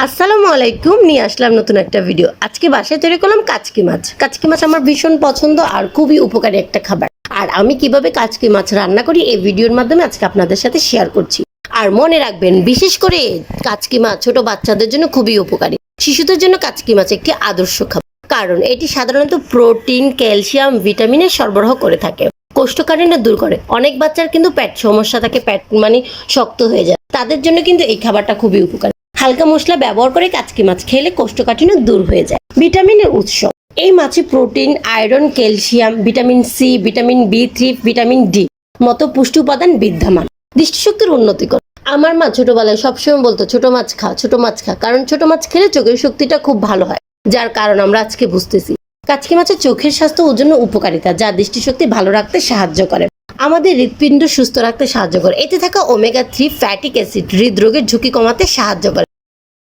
আসসালামু আলাইকুম, নিয়ে আসলাম নতুন একটা ভিডিও। আজকে বাসায় তৈরি করলাম কাচকি মাছ। কাচকি মাছ আমার ভীষণ পছন্দ আর খুবই উপকারী একটা খাবার। আর আমি কিভাবে কাচকি মাছ রান্না করি এই ভিডিওর মাধ্যমে আজকে আপনাদের সাথে শেয়ার করছি। আর মনে রাখবেন, বিশেষ করে কাচকি মাছ ছোট বাচ্চাদের জন্য খুবই উপকারী। শিশুদের জন্য কাচকি মাছ একটি আদর্শ খাবার, কারণ এটি সাধারণত প্রোটিন, ক্যালসিয়াম, ভিটামিনের সরবরাহ করে থাকে। কোষ্ঠকাঠিন্য দূর করে। অনেক বাচ্চার কিন্তু পেট সমস্যা থাকে, পেট শক্ত হয়ে যায়, তাদের জন্য কিন্তু এই খাবারটা খুবই উপকারী। হালকা মশলা ব্যবহার করে কাচকি মাছ খেলে কোষ্ঠকাঠিন্য দূর হয়ে যায়। ভিটামিনের উৎস, এই মাছে protein, iron, calcium, vitamin C, vitamin বি3, ভিটামিন ডি মতো পুষ্টি উপাদান বিদ্যমান। দৃষ্টিশক্তির উন্নতি করে। আমার মা ছোটবেলায় সবসময় বলতো ছোট মাছ খা, ছোট মাছ খা, কারণ ছোট মাছ খেলে চোখের শক্তিটা খুব ভালো হয়, যার কারণ আমরা আজকে বুঝতেছি। কাচকি মাছের চোখের স্বাস্থ্য ও জন্য উপকারিতা, যা দৃষ্টিশক্তি ভালো রাখতে সাহায্য করে। আমাদের হৃৎপিণ্ড সুস্থ রাখতে সাহায্য করে। এতে থাকা ওমেগা 3 ফ্যাটিক অ্যাসিড হৃদরোগের ঝুঁকি কমাতে সাহায্য করে।